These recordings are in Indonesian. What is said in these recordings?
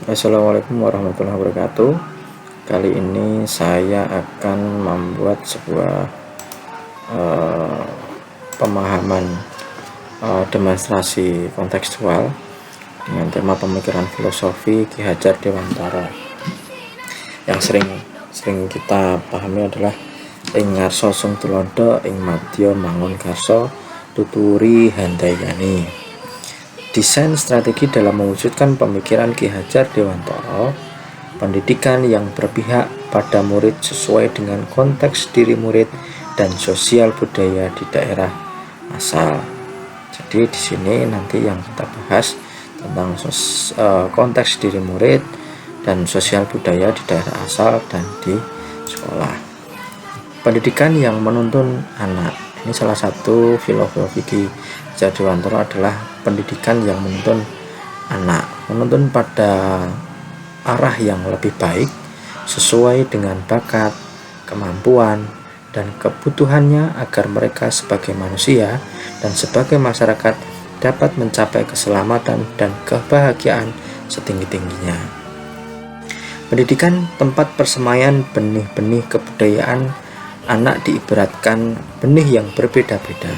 Assalamualaikum warahmatullahi wabarakatuh. Kali ini saya akan membuat sebuah eh, pemahaman demonstrasi kontekstual dengan tema pemikiran filosofi Ki Hajar Dewantara. Yang sering kita pahami adalah ing ngarsa sung tulodo ing madya mangun karsa tuturi handayani. Desain strategi dalam mewujudkan pemikiran Ki Hajar Dewantara, pendidikan yang berpihak pada murid sesuai dengan konteks diri murid dan sosial budaya di daerah asal. Jadi di sini nanti yang kita bahas tentang konteks diri murid dan sosial budaya di daerah asal dan di sekolah. Pendidikan yang menuntun anak, ini salah satu filosofi Ki Hajar Dewantara adalah pendidikan yang menuntun anak, menuntun pada arah yang lebih baik sesuai dengan bakat, kemampuan, dan kebutuhannya agar mereka sebagai manusia dan sebagai masyarakat dapat mencapai keselamatan dan kebahagiaan setinggi-tingginya. Pendidikan tempat persemaian benih-benih kebudayaan anak diibaratkan benih yang berbeda-beda.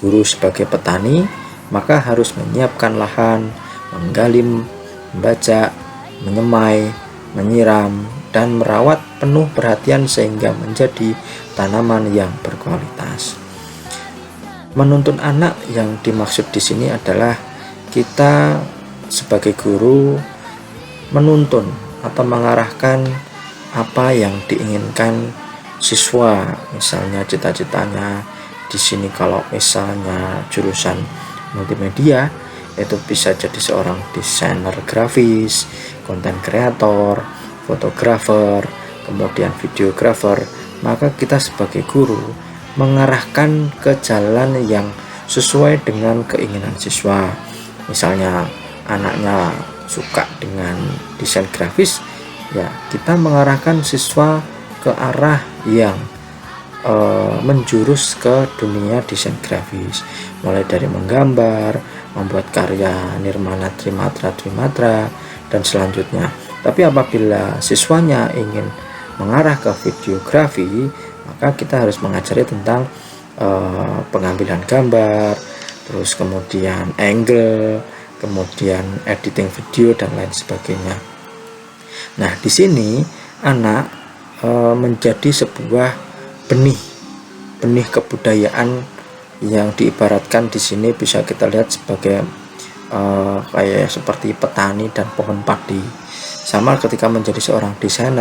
Guru sebagai petani maka harus menyiapkan lahan, menggali, membajak, menyemai, menyiram, dan merawat penuh perhatian sehingga menjadi tanaman yang berkualitas. Menuntun anak yang dimaksud di sini adalah kita sebagai guru menuntun atau mengarahkan apa yang diinginkan siswa, misalnya cita-citanya di sini kalau misalnya jurusan multimedia itu bisa jadi seorang desainer grafis, konten kreator, fotografer, kemudian videografer. Maka kita sebagai guru mengarahkan ke jalan yang sesuai dengan keinginan siswa. Misalnya anaknya suka dengan desain grafis, ya kita mengarahkan siswa ke arah yang menjurus ke dunia desain grafis, mulai dari menggambar, membuat karya nirmana trimatra dan selanjutnya. Tapi apabila siswanya ingin mengarah ke videografi, maka kita harus mengajari tentang pengambilan gambar, terus kemudian angle, kemudian editing video dan lain sebagainya. Nah, di sini anak menjadi sebuah benih kebudayaan yang diibaratkan di sini bisa kita lihat sebagai kayak seperti petani dan pohon padi. Sama ketika menjadi seorang desain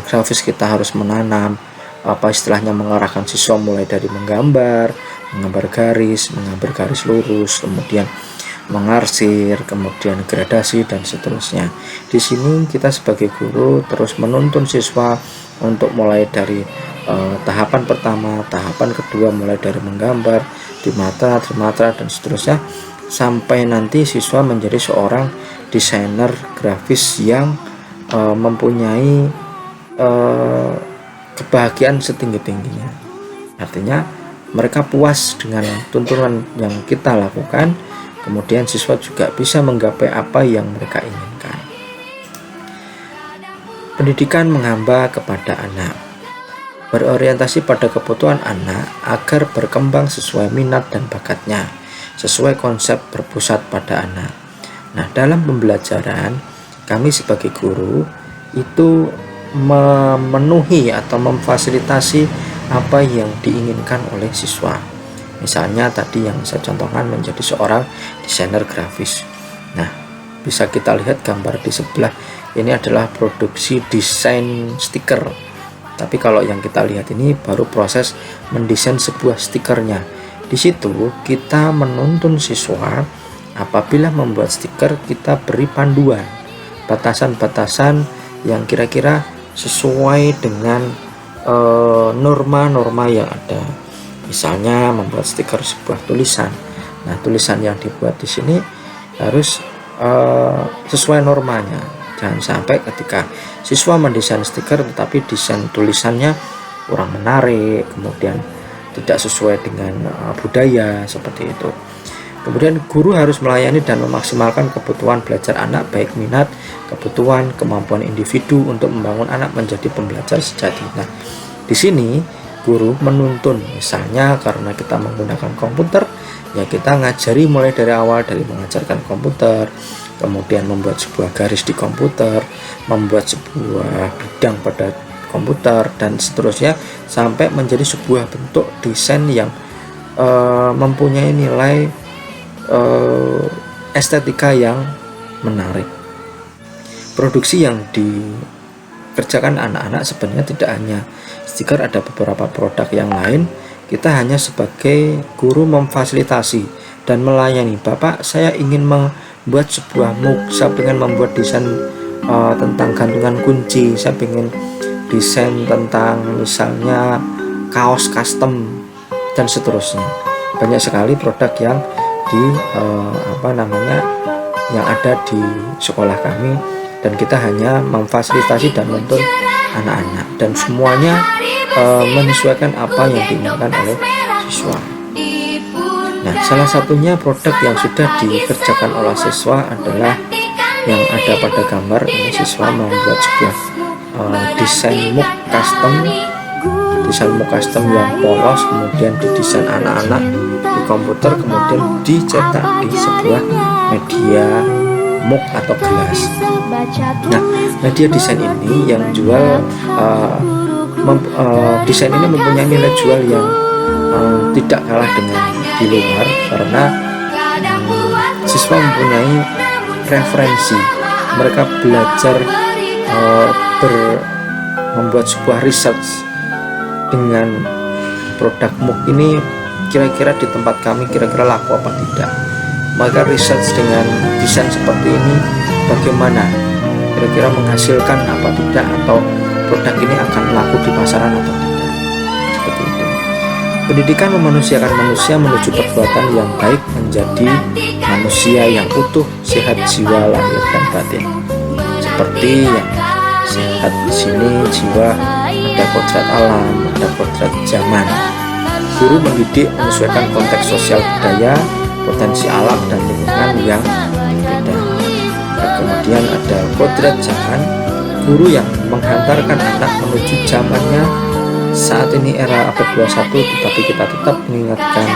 grafis, kita harus menanam istilahnya mengarahkan siswa mulai dari menggambar garis lurus, kemudian mengarsir, kemudian gradasi dan seterusnya. Di sini kita sebagai guru terus menuntun siswa untuk mulai dari tahapan pertama, tahapan kedua, mulai dari menggambar, trimatra dan seterusnya, sampai nanti siswa menjadi seorang desainer grafis yang mempunyai kebahagiaan setinggi-tingginya. Artinya mereka puas dengan tuntunan yang kita lakukan, kemudian siswa juga bisa menggapai apa yang mereka inginkan. Pendidikan menghamba kepada anak, berorientasi pada kebutuhan anak agar berkembang sesuai minat dan bakatnya, sesuai konsep berpusat pada anak. Nah, dalam pembelajaran kami sebagai guru itu memenuhi atau memfasilitasi apa yang diinginkan oleh siswa. Misalnya tadi yang saya contohkan menjadi seorang desainer grafis. Nah, bisa kita lihat gambar di sebelah ini adalah produksi desain stiker. Tapi kalau yang kita lihat ini baru proses mendesain sebuah stikernya. Di situ kita menuntun siswa apabila membuat stiker kita beri panduan, batasan-batasan yang kira-kira sesuai dengan norma-norma yang ada. Misalnya membuat stiker sebuah tulisan. Nah, tulisan yang dibuat di sini harus sesuai normanya. Jangan sampai ketika siswa mendesain stiker tetapi desain tulisannya kurang menarik, kemudian tidak sesuai dengan budaya seperti itu. Kemudian guru harus melayani dan memaksimalkan kebutuhan belajar anak, baik minat, kebutuhan, kemampuan individu untuk membangun anak menjadi pembelajar sejati. Nah, di sini guru menuntun, misalnya karena kita menggunakan komputer, ya kita ngajari mulai dari awal, dari mengajarkan komputer, kemudian membuat sebuah garis di komputer, membuat sebuah bidang pada komputer, dan seterusnya sampai menjadi sebuah bentuk desain yang mempunyai nilai estetika yang menarik. Produksi yang dikerjakan anak-anak sebenarnya tidak hanya stiker, ada beberapa produk yang lain. Kita hanya sebagai guru memfasilitasi dan melayani. Bapak, saya ingin membuat sebuah mug, saya ingin membuat desain tentang gantungan kunci, saya ingin desain tentang misalnya kaos custom dan seterusnya. Banyak sekali produk yang yang ada di sekolah kami, dan kita hanya memfasilitasi dan menuntun anak-anak, dan semuanya menyesuaikan apa yang diinginkan oleh siswa. Nah, salah satunya produk yang sudah dikerjakan oleh siswa adalah yang ada pada gambar ini. Siswa membuat sebuah desain mug custom yang polos, kemudian didesain anak-anak di komputer, kemudian dicetak di sebuah media mug atau gelas. Nah, media desain ini yang jual desain ini mempunyai nilai jual yang tidak kalah dengan di luar, karena siswa mempunyai referensi. Mereka belajar membuat sebuah research dengan produk mug ini, kira-kira di tempat kami kira-kira laku apa tidak. Maka research dengan desain seperti ini bagaimana, kira-kira menghasilkan apa tidak, atau produk ini akan laku di pasaran atau tidak. Seperti itu. Pendidikan memanusiakan manusia menuju perbuatan yang baik, menjadi manusia yang utuh, sehat jiwa, lahir dan batin. Seperti yang sehat di sini jiwa, ada kodrat alam, ada kodrat zaman. Guru mendidik menyesuaikan konteks sosial budaya, potensi alam dan lingkungan yang berbeda. Nah, kemudian ada kodrat zaman, guru yang menghantarkan anak menuju zamannya. Saat ini era abad 21, tetapi kita tetap mengingatkan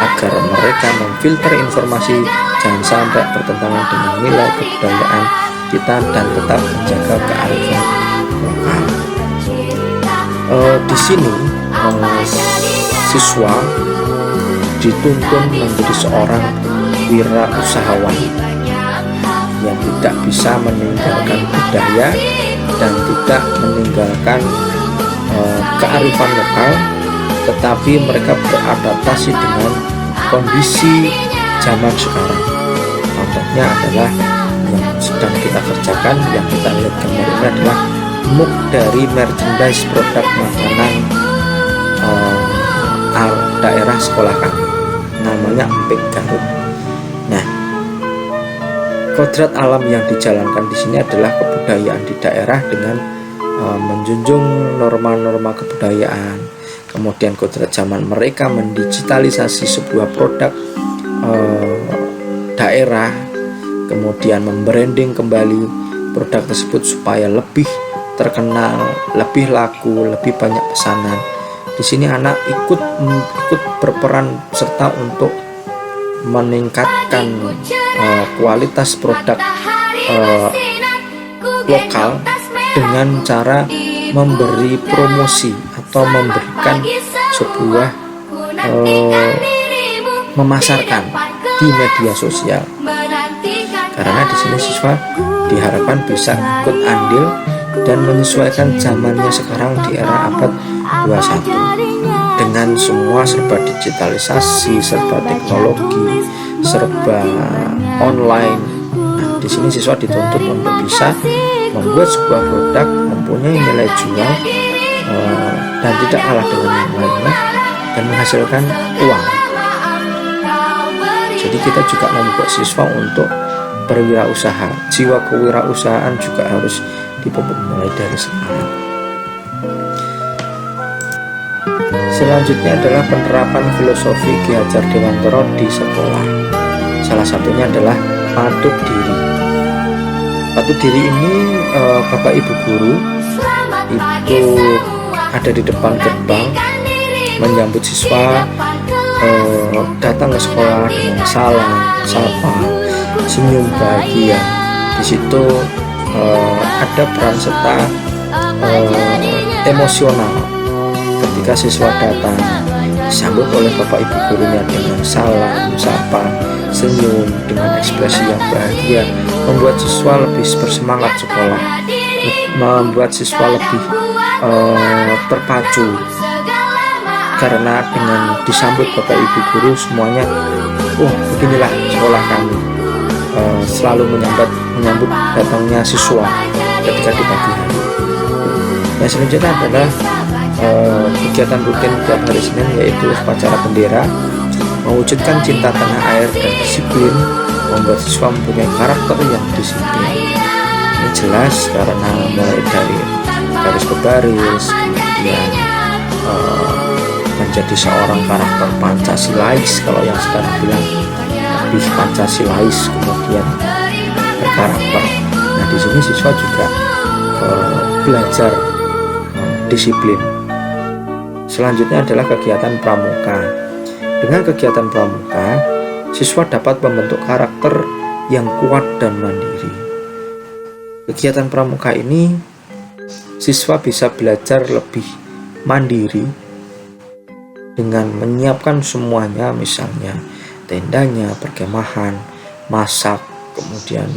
agar mereka memfilter informasi, jangan sampai bertentangan dengan nilai kebudayaan kita, dan tetap menjaga kearifan lokal. Di sini siswa dituntun menjadi seorang wirausahawan yang tidak bisa meninggalkan budaya dan tidak meninggalkan kearifan lokal, tetapi mereka beradaptasi dengan kondisi zaman sekarang. Contohnya adalah yang sedang kita kerjakan, yang kita lihat gambar ini adalah mug dari merchandise produk makanan daerah sekolah kami, namanya Empik Garut. Nah, kodrat alam yang dijalankan di sini adalah kebudayaan di daerah dengan menjunjung norma-norma kebudayaan. Kemudian kodrat zaman, mereka mendigitalisasi sebuah produk daerah, kemudian membranding kembali produk tersebut supaya lebih terkenal, lebih laku, lebih banyak pesanan. Di sini anak ikut berperan serta untuk meningkatkan kualitas produk lokal dengan cara memberi promosi atau memberikan sebuah memasarkan di media sosial. Karena di sini siswa diharapkan bisa ikut andil dan menyesuaikan zamannya sekarang di era abad 21 dengan semua serba digitalisasi, serba teknologi, serba online. Nah, di sini siswa dituntut untuk bisa membuat sebuah produk mempunyai nilai jual dan tidak kalah dengan yang lainnya dan menghasilkan uang. Jadi kita juga membuat siswa untuk berwirausaha. Jiwa kewirausahaan juga harus dipupuk mulai dari sekarang. Selanjutnya adalah penerapan filosofi Ki Hajar Dewantara di sekolah. Salah satunya adalah patut diri. Patut diri ini Bapak Ibu guru itu ada di depan gerbang menyambut siswa datang ke sekolah dengan salam, sapa, senyum bahagia. Di situ ada peran serta emosional ketika siswa datang disambut oleh Bapak Ibu gurunya dengan salam, sapa, senyum, dengan ekspresi yang bahagia, membuat siswa lebih bersemangat sekolah, membuat siswa lebih terpacu, karena dengan disambut Bapak Ibu guru semuanya, beginilah sekolah kami, selalu menyambut datangnya siswa ketika di pagi hari. Yang selanjutnya adalah kegiatan rutin tiap hari Senin, yaitu upacara bendera, mewujudkan cinta tanah air dan disiplin, membuat siswa mempunyai karakter yang disiplin. Ini jelas karena mulai dari baris berbaris, kemudian menjadi seorang karakter Pancasilais, kalau yang sekarang bilang lebih Pancasilais, kemudian berkarakter. Nah, di sini siswa juga belajar disiplin. Selanjutnya adalah kegiatan pramuka. Dengan kegiatan pramuka, siswa dapat membentuk karakter yang kuat dan mandiri. Kegiatan pramuka ini, siswa bisa belajar lebih mandiri dengan menyiapkan semuanya, misalnya tendanya, perkemahan, masak, kemudian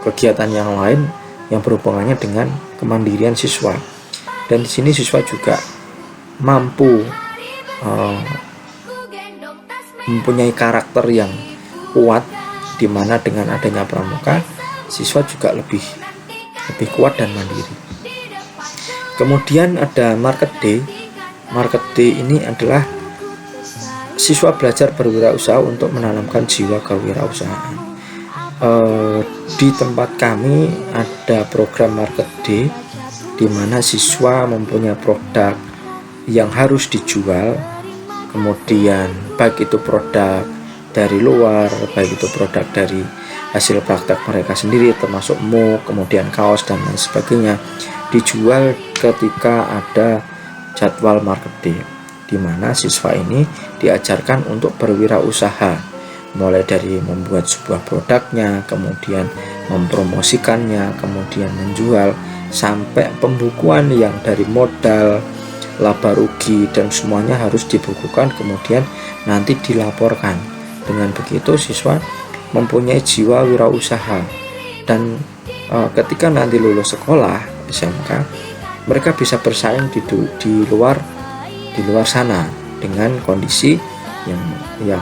kegiatan yang lain yang berhubungannya dengan kemandirian siswa. Dan di sini siswa juga mampu mempunyai karakter yang kuat, di mana dengan adanya pramuka siswa juga lebih kuat dan mandiri. Kemudian ada market day. Market day ini adalah siswa belajar berwirausaha untuk menanamkan jiwa kewirausahaan. Di tempat kami ada program market day, di mana siswa mempunyai produk yang harus dijual, kemudian baik itu produk dari luar, baik itu produk dari hasil praktek mereka sendiri, termasuk mug, kemudian kaos dan lain sebagainya, dijual ketika ada jadwal market day, di mana siswa ini diajarkan untuk berwirausaha, mulai dari membuat sebuah produknya, kemudian mempromosikannya, kemudian menjual, sampai pembukuan yang dari modal, laba rugi, dan semuanya harus dibukukan, kemudian nanti dilaporkan. Dengan begitu siswa mempunyai jiwa wirausaha, dan ketika nanti lulus sekolah SMK, mereka bisa bersaing di luar sana dengan kondisi yang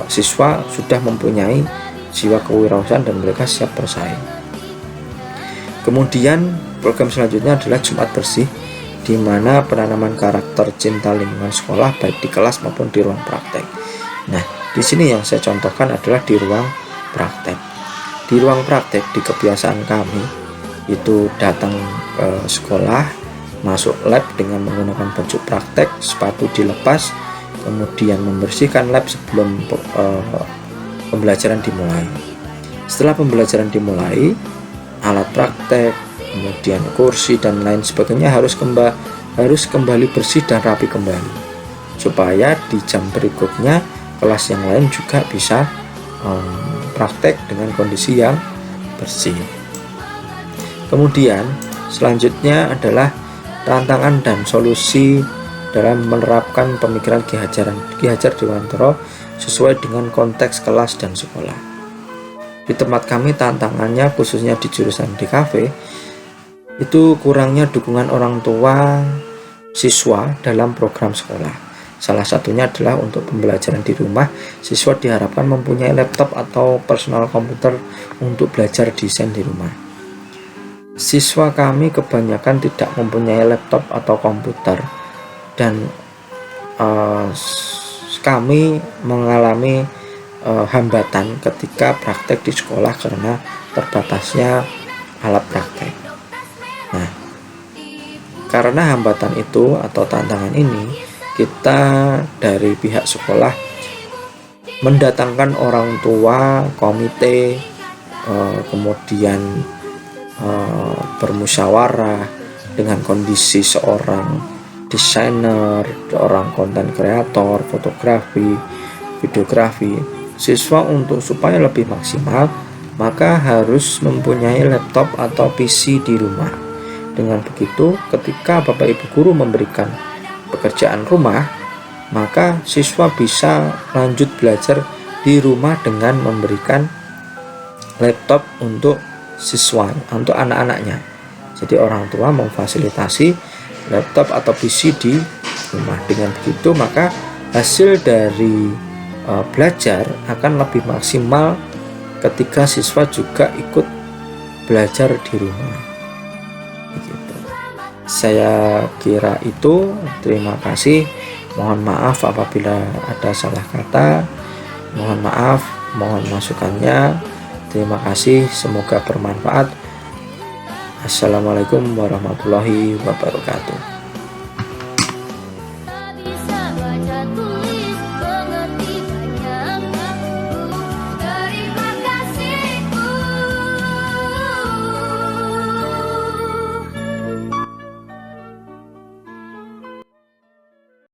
siswa sudah mempunyai jiwa kewirausahaan dan mereka siap bersaing. Kemudian program selanjutnya adalah Jumat Bersih, di mana penanaman karakter cinta lingkungan sekolah baik di kelas maupun di ruang praktek. Nah, di sini yang saya contohkan adalah di ruang praktek. Di ruang praktek, di kebiasaan kami itu datang ke sekolah, masuk lab dengan menggunakan baju praktek, sepatu dilepas, kemudian membersihkan lab sebelum pembelajaran dimulai. Setelah pembelajaran dimulai, alat praktek, kemudian kursi dan lain sebagainya harus kembali bersih dan rapi kembali, supaya di jam berikutnya kelas yang lain juga bisa praktek dengan kondisi yang bersih. Kemudian selanjutnya adalah tantangan dan solusi dalam menerapkan pemikiran Ki Hajar Dewantara sesuai dengan konteks kelas dan sekolah. Di tempat kami tantangannya, khususnya di jurusan DKV, itu kurangnya dukungan orang tua siswa dalam program sekolah. Salah satunya adalah untuk pembelajaran di rumah, siswa diharapkan mempunyai laptop atau personal komputer untuk belajar desain di rumah. Siswa kami kebanyakan tidak mempunyai laptop atau komputer, dan kami mengalami hambatan ketika praktek di sekolah karena terbatasnya alat praktek. Nah, karena hambatan itu atau tantangan ini, kita dari pihak sekolah mendatangkan orang tua, komite, kemudian bermusyawarah dengan kondisi seorang desainer, seorang konten kreator, fotografi, videografi. Siswa untuk supaya lebih maksimal, maka harus mempunyai laptop atau PC di rumah. Dengan begitu, ketika Bapak Ibu guru memberikan pekerjaan rumah, maka siswa bisa lanjut belajar di rumah dengan memberikan laptop untuk siswa, untuk anak-anaknya. Jadi orang tua memfasilitasi laptop atau PC di rumah. Dengan begitu, maka hasil dari belajar akan lebih maksimal ketika siswa juga ikut belajar di rumah. Begitu. Saya kira itu. Terima kasih. Mohon maaf apabila ada salah kata. Mohon maaf, mohon masukannya. Terima kasih. Semoga bermanfaat. Assalamualaikum warahmatullahi wabarakatuh.